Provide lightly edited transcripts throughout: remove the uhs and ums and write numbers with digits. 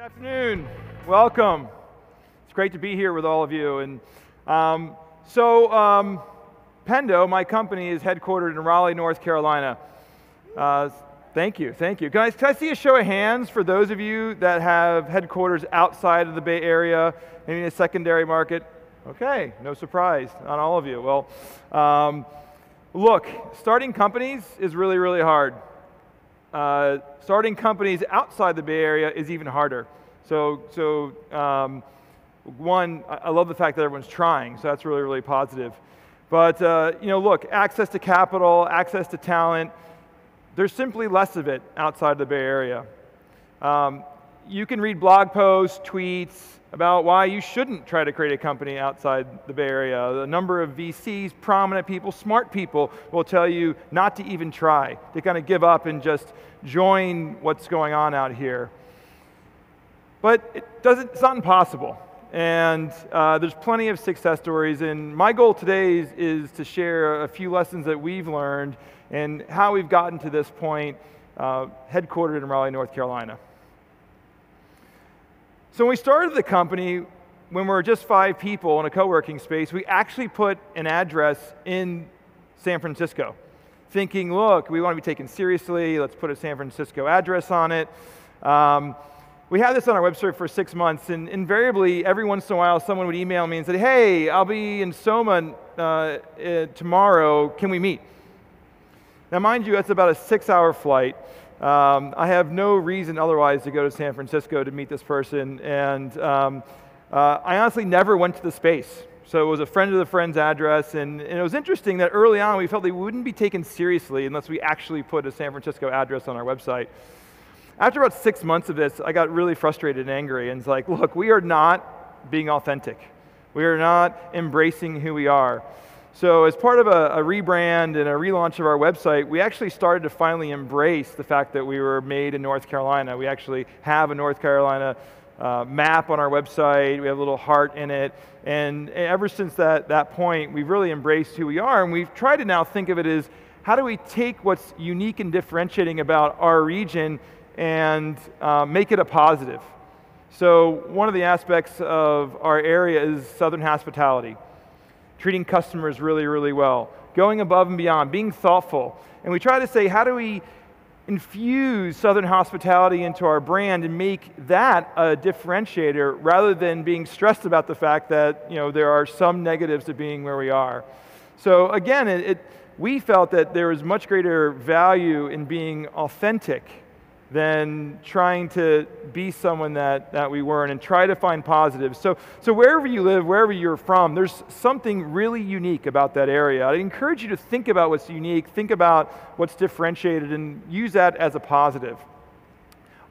Afternoon. Welcome. It's great to be here with all of you. And Pendo, my company, is headquartered in Raleigh, North Carolina. Thank you. Can I see a show of hands for those of you that have headquarters outside of the Bay Area, maybe in a secondary market? Okay, no surprise on all of you. Well, look, starting companies is really, really hard. Starting companies outside the Bay Area is even harder. One, I love the fact that everyone's trying, so that's really, really positive. But, look, access to capital, access to talent, there's simply less of it outside the Bay Area. You can read blog posts, tweets about why you shouldn't try to create a company outside the Bay Area. The number of VCs, prominent people, smart people will tell you not to even try, to kind of give up and just join what's going on out here. But it's not impossible. And there's plenty of success stories. And my goal today is to share a few lessons that we've learned and how we've gotten to this point, headquartered in Raleigh, North Carolina. So when we started the company, when we were just 5 people in a co-working space, we actually put an address in San Francisco, thinking, look, we want to be taken seriously, let's put a San Francisco address on it. We had this on our website for 6 months, and invariably, every once in a while, someone would email me and say, hey, I'll be in Soma tomorrow, can we meet? Now, mind you, that's about a 6-hour flight. I have no reason otherwise to go to San Francisco to meet this person, and I honestly never went to the space. So it was a friend of the friend's address, and it was interesting that early on we felt they wouldn't be taken seriously unless we actually put a San Francisco address on our website. After about 6 months of this, I got really frustrated and angry, and it's like, look, we are not being authentic. We are not embracing who we are. So as part of a rebrand and a relaunch of our website, we actually started to finally embrace the fact that we were made in North Carolina. We actually have a North Carolina map on our website. We have a little heart in it. And ever since that point, we've really embraced who we are. And we've tried to now think of it as, how do we take what's unique and differentiating about our region and make it a positive? So one of the aspects of our area is Southern hospitality. Treating customers really, really well, going above and beyond, being thoughtful. And we try to say, how do we infuse Southern hospitality into our brand and make that a differentiator rather than being stressed about the fact that there are some negatives to being where we are. So again, we felt that there was much greater value in being authentic than trying to be someone that we weren't, and try to find positives. So wherever you live, wherever you're from, there's something really unique about that area. I encourage you to think about what's unique, think about what's differentiated, and use that as a positive.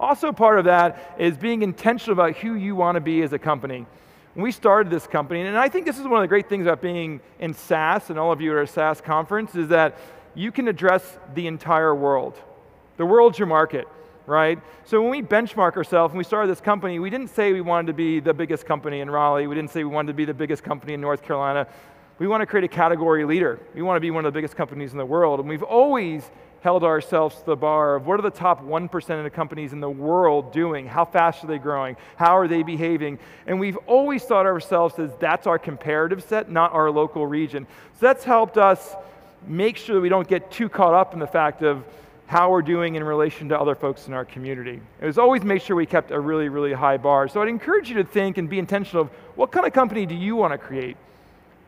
Also part of that is being intentional about who you want to be as a company. When we started this company, and I think this is one of the great things about being in SaaS, and all of you at our SaaS conference, is that you can address the entire world. The world's your market. Right? So when we benchmark ourselves, when we started this company, we didn't say we wanted to be the biggest company in Raleigh. We didn't say we wanted to be the biggest company in North Carolina. We want to create a category leader. We want to be one of the biggest companies in the world. And we've always held ourselves to the bar of what are the top 1% of the companies in the world doing? How fast are they growing? How are they behaving? And we've always thought of ourselves as that's our comparative set, not our local region. So that's helped us make sure that we don't get too caught up in the fact of how we're doing in relation to other folks in our community. It was always make sure we kept a really, really high bar. So I'd encourage you to think and be intentional of what kind of company do you want to create?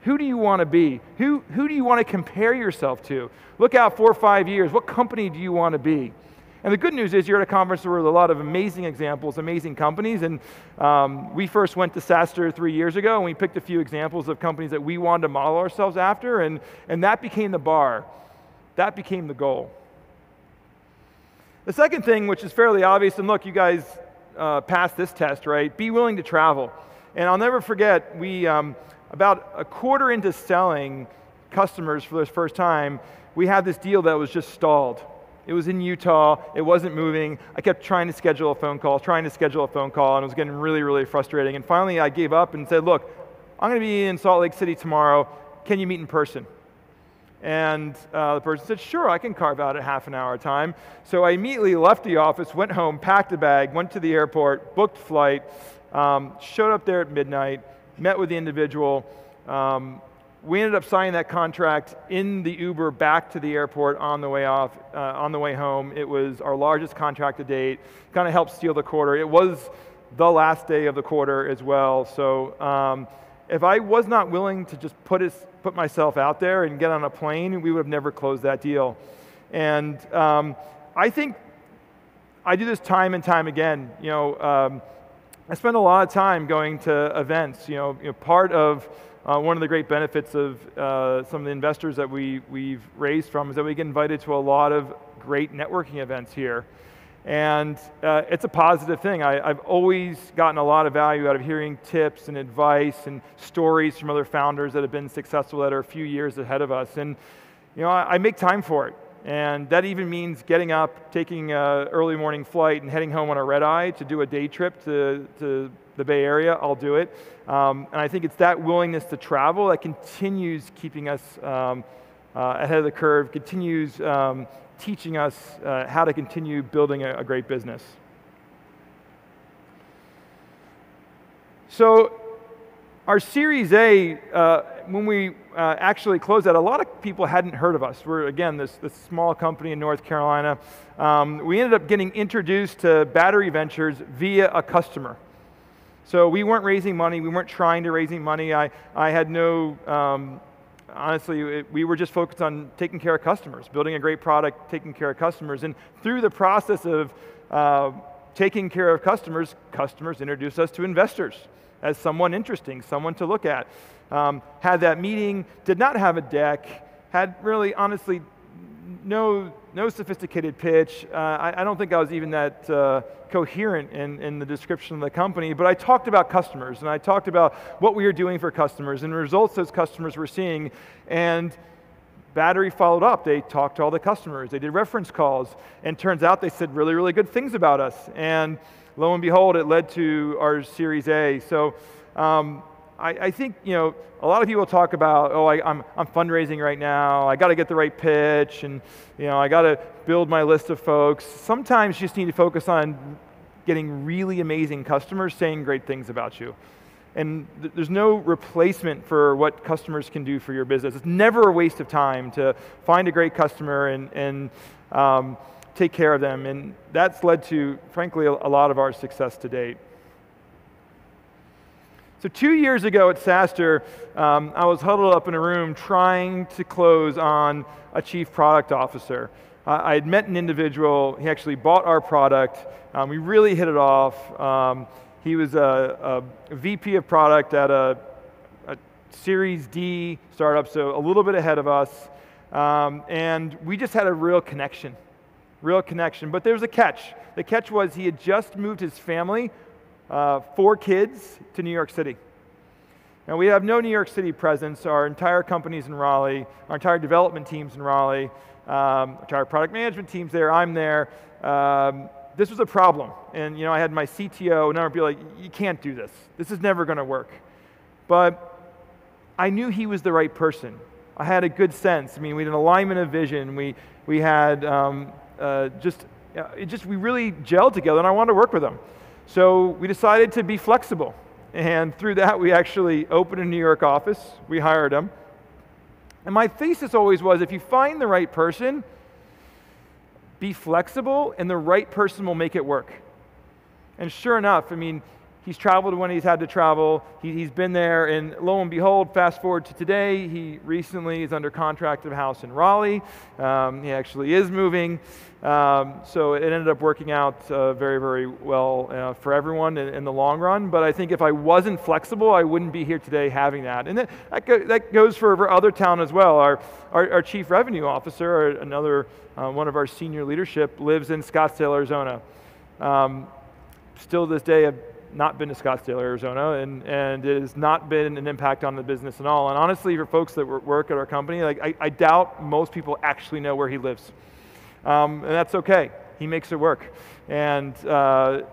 Who do you want to be? Who do you want to compare yourself to? Look out 4 or 5 years. What company do you want to be? And the good news is you're at a conference where there are a lot of amazing examples, amazing companies. And we first went to SaaStr 3 years ago, and we picked a few examples of companies that we wanted to model ourselves after, and that became the bar. That became the goal. The second thing, which is fairly obvious, and look, you guys passed this test, right? Be willing to travel. And I'll never forget, we, about a quarter into selling customers for the first time, we had this deal that was just stalled. It was in Utah, it wasn't moving. I kept trying to schedule a phone call, and it was getting really, really frustrating. And finally, I gave up and said, look, I'm going to be in Salt Lake City tomorrow. Can you meet in person? And the person said, sure, I can carve out a half an hour time. So I immediately left the office, went home, packed a bag, went to the airport, booked flight, showed up there at midnight, met with the individual. We ended up signing that contract in the Uber back to the airport on the way home. It was our largest contract to date, kind of helped steal the quarter. It was the last day of the quarter as well. So if I was not willing to just put myself out there and get on a plane, we would have never closed that deal. And I think I do this time and time again. I spend a lot of time going to events. Part of one of the great benefits of some of the investors that we've raised from is that we get invited to a lot of great networking events here. And it's a positive thing. I've always gotten a lot of value out of hearing tips and advice and stories from other founders that have been successful that are a few years ahead of us. And I make time for it. And that even means getting up, taking an early morning flight and heading home on a red eye to do a day trip to the Bay Area. I'll do it. And I think it's that willingness to travel that continues keeping us ahead of the curve, continues teaching us how to continue building a great business. So our Series A, when we actually closed that, a lot of people hadn't heard of us. We're, again, this small company in North Carolina. We ended up getting introduced to Battery Ventures via a customer. So we weren't raising money. We weren't trying to raise money. I had no... Honestly, we were just focused on taking care of customers, building a great product, taking care of customers. And through the process of taking care of customers, customers introduced us to investors as someone interesting, someone to look at. Had that meeting, did not have a deck, had really, honestly, no sophisticated pitch. I don't think I was even that coherent in the description of the company, but I talked about customers, and I talked about what we were doing for customers, and the results those customers were seeing, and Battery followed up. They talked to all the customers, they did reference calls, and turns out they said really, really good things about us, and lo and behold, it led to our Series A. So I think, a lot of people talk about, I'm fundraising right now, I got to get the right pitch, and I got to build my list of folks. Sometimes you just need to focus on getting really amazing customers saying great things about you. And there's no replacement for what customers can do for your business. It's never a waste of time to find a great customer and take care of them. And that's led to, frankly, a lot of our success to date. So 2 years ago at SaaStr, I was huddled up in a room trying to close on a chief product officer. I had met an individual, he actually bought our product, we really hit it off. He was a VP of product at a Series D startup, so a little bit ahead of us, and we just had a real connection, but there was a catch. The catch was he had just moved his family, 4 kids, to New York City. Now we have no New York City presence. Our entire company's in Raleigh, our entire development team's in Raleigh, our entire product management team's there, I'm there. This was a problem, and I had my CTO, and I would be like, you can't do this. This is never gonna work. But I knew he was the right person. I had a good sense. I mean, we had an alignment of vision. We had we really gelled together, and I wanted to work with him. So we decided to be flexible, and through that we actually opened a New York office. We hired him. And my thesis always was, if you find the right person, be flexible, and the right person will make it work. And sure enough, I mean, he's traveled when he's had to travel. He's been there, and lo and behold, fast forward to today, he recently is under contract of a house in Raleigh. He actually is moving. So it ended up working out very, very well for everyone in the long run. But I think if I wasn't flexible, I wouldn't be here today having that. And that goes for other talent as well. Our chief revenue officer, another one of our senior leadership, lives in Scottsdale, Arizona. Still to this day, I've not been to Scottsdale, Arizona, and it has not been an impact on the business at all. And honestly, for folks that work at our company, I doubt most people actually know where he lives. And that's okay. He makes it work. And a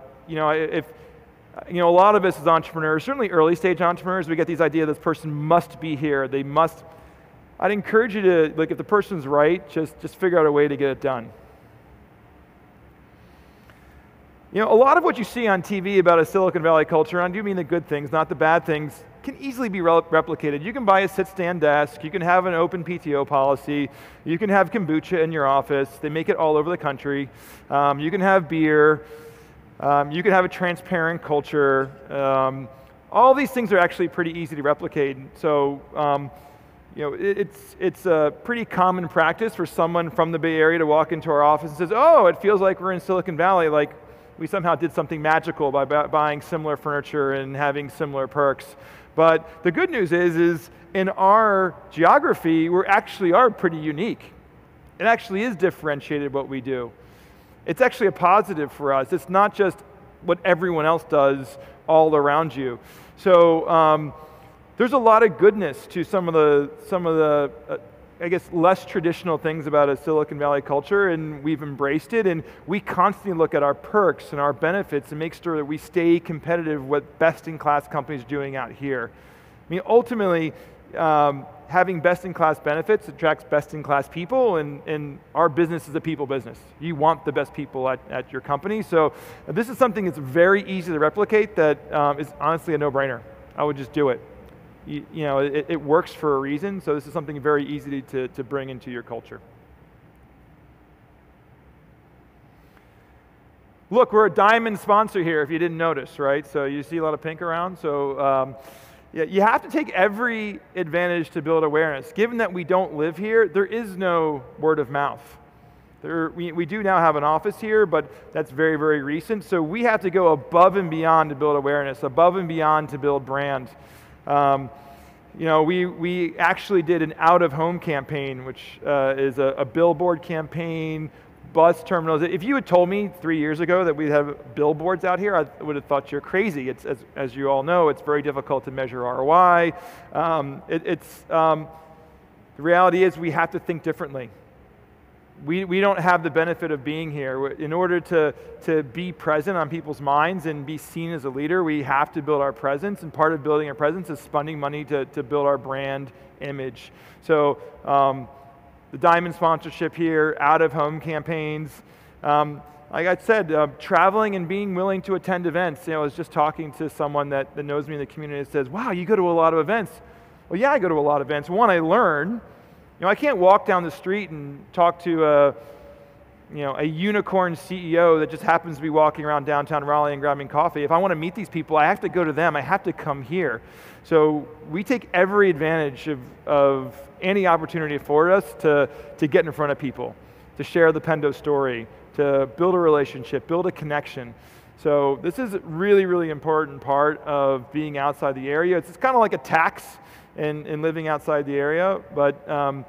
lot of us as entrepreneurs, certainly early stage entrepreneurs, we get these idea this person must be here. They must I'd encourage you to, like, if the person's right, just figure out a way to get it done. You know, a lot of what you see on TV about a Silicon Valley culture, and I do mean the good things, not the bad things, can easily be replicated. You can buy a sit-stand desk, you can have an open PTO policy, you can have kombucha in your office, they make it all over the country, you can have beer, you can have a transparent culture. All these things are actually pretty easy to replicate. So, you know, it's a pretty common practice for someone from the Bay Area to walk into our office and says, oh, it feels like we're in Silicon Valley, like we somehow did something magical by buying similar furniture and having similar perks. But the good news is in our geography, we actually are pretty unique. It actually is differentiated what we do. It's actually a positive for us. It's not just what everyone else does all around you. So there's a lot of goodness to some of the I guess, less traditional things about a Silicon Valley culture, and we've embraced it, and we constantly look at our perks and our benefits and make sure that we stay competitive with best-in-class companies doing out here. I mean, ultimately, having best-in-class benefits attracts best-in-class people, and our business is a people business. You want the best people at your company, so this is something that's very easy to replicate that is honestly a no-brainer. I would just do it. You know, it works for a reason, so this is something very easy to bring into your culture. Look, we're a diamond sponsor here, if you didn't notice, right? So you see a lot of pink around. So yeah, you have to take every advantage to build awareness. Given that we don't live here, there is no word of mouth. We do now have an office here, but that's very, very recent. So we have to go above and beyond to build awareness, above and beyond to build brand. You know, we actually did an out-of-home campaign, which is a billboard campaign, bus terminals. If you had told me 3 years ago that we'd have billboards out here, I would have thought you're crazy. It's, as you all know, it's very difficult to measure ROI. The reality is we have to think differently. We don't have the benefit of being here. In order to be present on people's minds and be seen as a leader, we have to build our presence, and part of building our presence is spending money to build our brand image. So the diamond sponsorship here, out-of-home campaigns, like I said, traveling and being willing to attend events. You know, I was just talking to someone that knows me in the community that says, wow, you go to a lot of events. Well, yeah, I go to a lot of events. One, I learn. You know, I can't walk down the street and talk to a unicorn CEO that just happens to be walking around downtown Raleigh and grabbing coffee. If I want to meet these people, I have to go to them. I have to come here. So we take every advantage of any opportunity for us to get in front of people, to share the Pendo story, to build a relationship, build a connection. So this is a really, really important part of being outside the area. It's kind of like a tax in living outside the area, but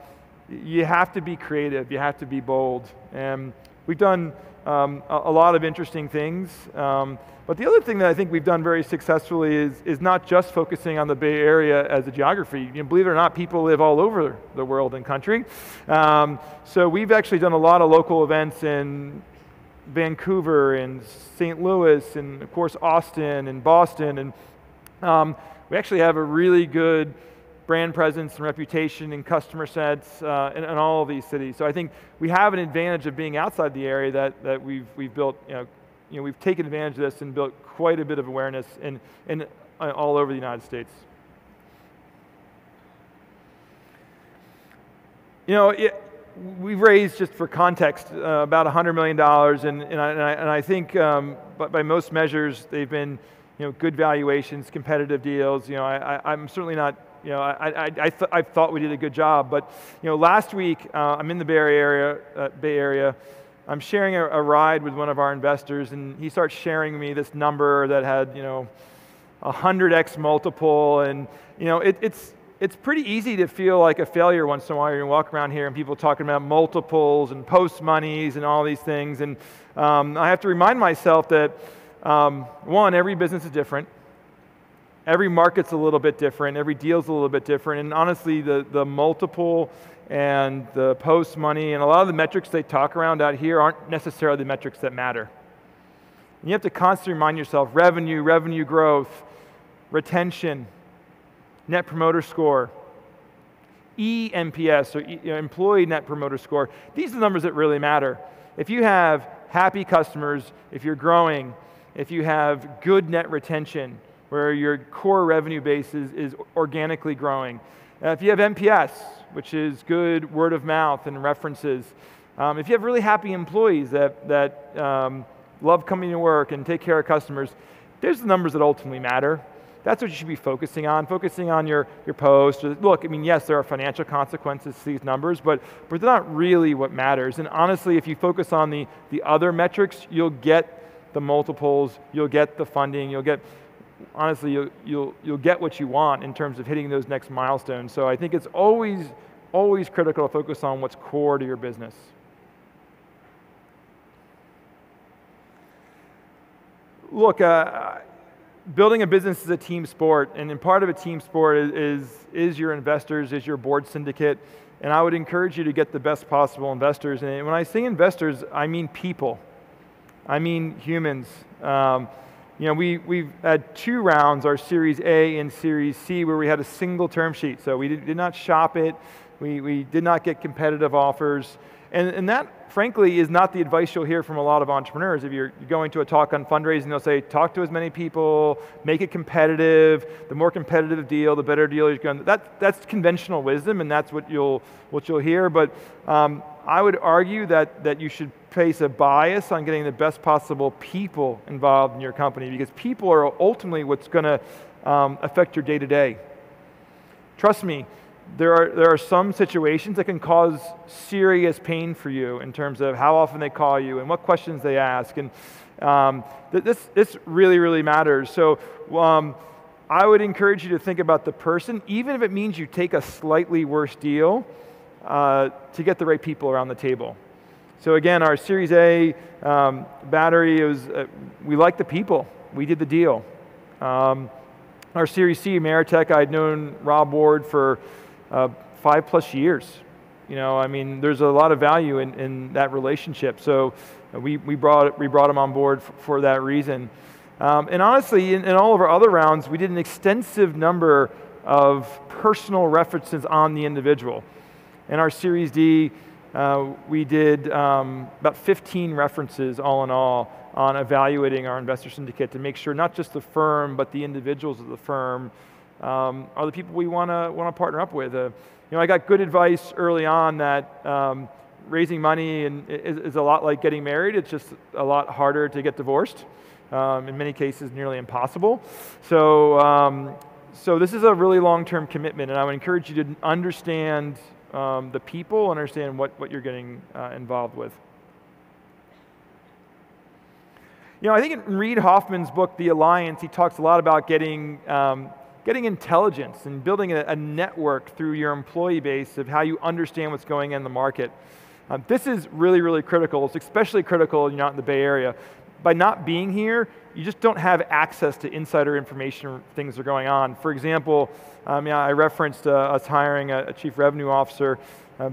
you have to be creative, you have to be bold. And we've done a lot of interesting things, but the other thing that I think we've done very successfully is not just focusing on the Bay Area as a geography. You know, believe it or not, people live all over the world and country. So we've actually done a lot of local events in Vancouver and St. Louis and of course Austin and Boston, and we actually have a really good brand presence and reputation and customer sets in all of these cities. So I think we have an advantage of being outside the area that we've built. You know, we've taken advantage of this and built quite a bit of awareness in all over the United States. You know, we've raised, just for context, about $100 million, and I think by most measures they've been, you know, good valuations, competitive deals. You know, I'm certainly not. You know, I thought we did a good job, but you know, last week I'm in the Bay Area. I'm sharing a ride with one of our investors, and he starts sharing me this number that had, you know, 100x multiple, and you know, it's pretty easy to feel like a failure once in a while. You walk around here and people talking about multiples and post monies and all these things, and I have to remind myself that one, every business is different. Every market's a little bit different. Every deal's a little bit different. And honestly, the multiple and the post money and a lot of the metrics they talk around out here aren't necessarily the metrics that matter. And you have to constantly remind yourself, revenue growth, retention, net promoter score. eNPS, or Employee Net Promoter Score. These are the numbers that really matter. If you have happy customers, if you're growing, if you have good net retention, where your core revenue base is organically growing, if you have NPS, which is good word of mouth and references, if you have really happy employees that love coming to work and take care of customers, there's the numbers that ultimately matter. That's what you should be focusing on your post. Look, I mean, yes, there are financial consequences to these numbers, but they're not really what matters. And honestly, if you focus on the other metrics, you'll get the multiples, you'll get the funding, you'll get what you want in terms of hitting those next milestones. So I think it's always critical to focus on what's core to your business. Look, building a business is a team sport, and part of a team sport is your investors, is your board syndicate, and I would encourage you to get the best possible investors. And when I say investors, I mean people. I mean humans. We've had 2 rounds, our Series A and Series C, where we had a single term sheet. So we did not shop it. We did not get competitive offers. And that, frankly, is not the advice you'll hear from a lot of entrepreneurs. If you're going to a talk on fundraising, they'll say, talk to as many people, make it competitive. The more competitive the deal, the better deal you're going to. That's conventional wisdom, and that's what you'll hear. But I would argue that you should place a bias on getting the best possible people involved in your company, because people are ultimately what's going to affect your day-to-day. Trust me, there are some situations that can cause serious pain for you in terms of how often they call you and what questions they ask, and this really, really matters. So I would encourage you to think about the person, even if it means you take a slightly worse deal, to get the right people around the table. So again, our Series A battery, we liked the people. We did the deal. Our Series C, Meritech, I'd known Rob Ward for 5+ years. I mean, there's a lot of value in that relationship. So we brought him on board for that reason. And honestly, in all of our other rounds, we did an extensive number of personal references on the individual. In our Series D, we did about 15 references all in all on evaluating our investor syndicate to make sure not just the firm, but the individuals of the firm are the people we want to partner up with. I got good advice early on that raising money is a lot like getting married. It's just a lot harder to get divorced. In many cases, nearly impossible. So this is a really long-term commitment, and I would encourage you to understand the people, understand what you're getting involved with. I think in Reid Hoffman's book, The Alliance, he talks a lot about getting intelligence and building a network through your employee base of how you understand what's going on in the market. This is really, really critical. It's especially critical when you're not in the Bay Area. By not being here, you just don't have access to insider information, things that are going on. For example, I referenced us hiring a chief revenue officer,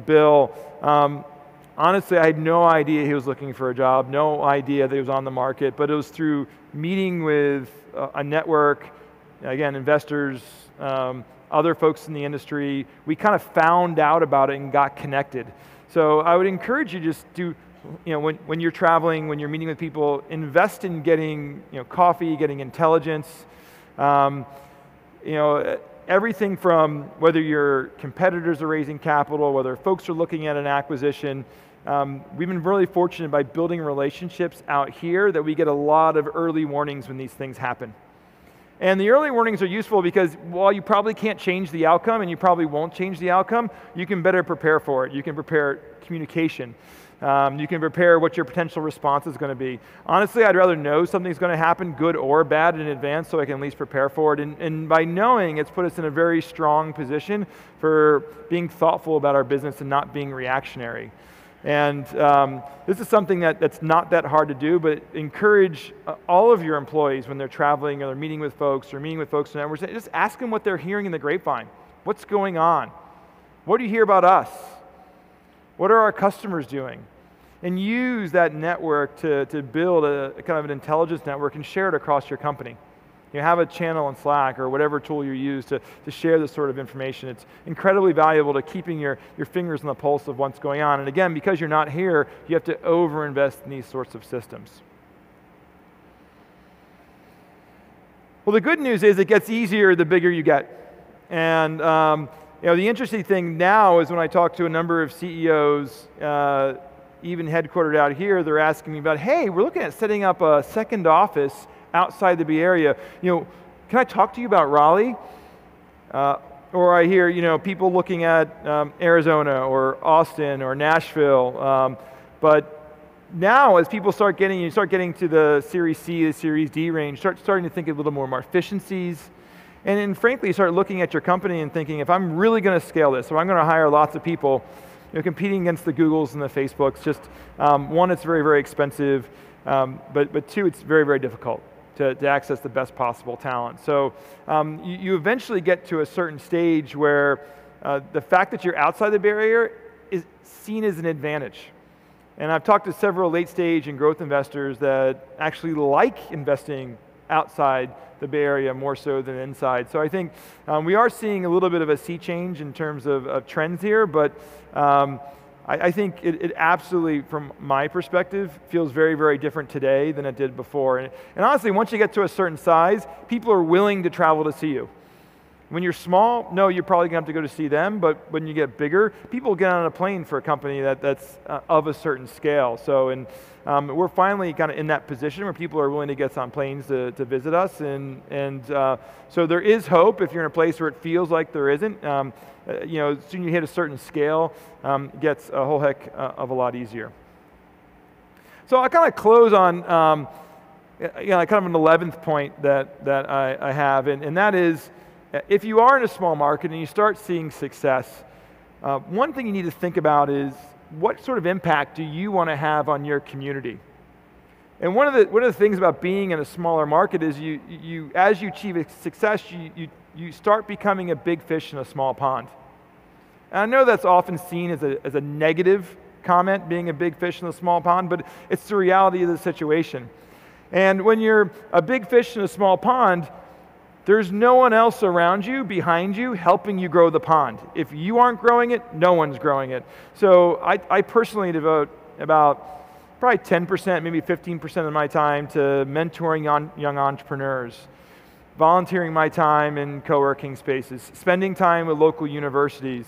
Bill. Honestly, I had no idea he was looking for a job, no idea that he was on the market, but it was through meeting with a network, again, investors, other folks in the industry. We kind of found out about it and got connected. So I would encourage you just to, when you're traveling, when you're meeting with people, invest in getting coffee, getting intelligence. Everything from whether your competitors are raising capital, whether folks are looking at an acquisition. We've been really fortunate by building relationships out here that we get a lot of early warnings when these things happen. And the early warnings are useful because while you probably can't change the outcome, and you probably won't change the outcome, you can better prepare for it. You can prepare communication. You can prepare what your potential response is going to be. Honestly, I'd rather know something's going to happen, good or bad, in advance so I can at least prepare for it. And by knowing, it's put us in a very strong position for being thoughtful about our business and not being reactionary. And this is something that's not that hard to do, but encourage all of your employees when they're traveling or they're meeting with folks in networks, just ask them what they're hearing in the grapevine. What's going on? What do you hear about us? What are our customers doing? And use that network to build a kind of an intelligence network and share it across your company. have a channel in Slack or whatever tool you use to share this sort of information. It's incredibly valuable to keeping your fingers on the pulse of what's going on. And again, because you're not here, you have to over-invest in these sorts of systems. Well, the good news is it gets easier the bigger you get. And the interesting thing now is when I talk to a number of CEOs, even headquartered out here, they're asking me about, hey, we're looking at setting up a second office outside the Bay Area. Can I talk to you about Raleigh? Or I hear, people looking at Arizona or Austin or Nashville. But now, as people start getting to the Series C, the Series D range, starting to think a little more efficiencies. And then frankly, you start looking at your company and thinking, if I'm really going to scale this, so I'm going to hire lots of people, competing against the Googles and the Facebooks, just one, it's very, very expensive, but two, it's very, very difficult to access the best possible talent. So you eventually get to a certain stage where the fact that you're outside the Bay Area is seen as an advantage. And I've talked to several late stage and growth investors that actually like investing outside the Bay Area more so than inside. So I think we are seeing a little bit of a sea change in terms of trends here, but I think it absolutely, from my perspective, feels very, very different today than it did before. And honestly, once you get to a certain size, people are willing to travel to see you. When you're small, no, you're probably going to have to go to see them, but when you get bigger, people get on a plane for a company that's of a certain scale. So, and we're finally kind of in that position where people are willing to get on planes to visit us, and so there is hope if you're in a place where it feels like there isn't. Soon you hit a certain scale, it gets a whole heck of a lot easier. So I kind of close on kind of an 11th point that I have, and that is, if you are in a small market and you start seeing success, one thing you need to think about is what sort of impact do you want to have on your community? And one of the things about being in a smaller market is as you achieve success, you start becoming a big fish in a small pond. And I know that's often seen as a negative comment, being a big fish in a small pond, but it's the reality of the situation. And when you're a big fish in a small pond, there's no one else around you, behind you, helping you grow the pond. If you aren't growing it, no one's growing it. So I personally devote about probably 10%, maybe 15% of my time to mentoring young entrepreneurs, volunteering my time in co-working spaces, spending time with local universities.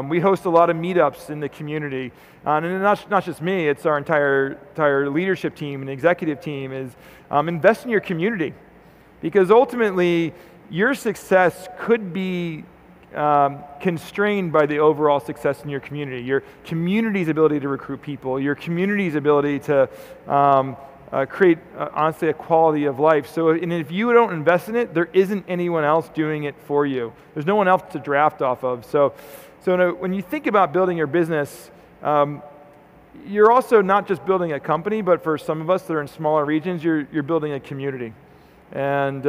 We host a lot of meetups in the community. And not just me, it's our entire leadership team and executive team is invest in your community. Because ultimately, your success could be constrained by the overall success in your community. Your community's ability to recruit people, your community's ability to create, honestly, a quality of life. So, and if you don't invest in it, there isn't anyone else doing it for you. There's no one else to draft off of. So when you think about building your business, you're also not just building a company, but for some of us that are in smaller regions, you're building a community. And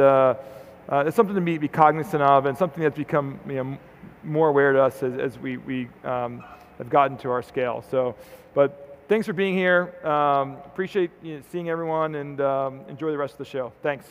it's something to be cognizant of, and something that's become more aware to us as we have gotten to our scale. So, but thanks for being here. Appreciate seeing everyone, and enjoy the rest of the show. Thanks.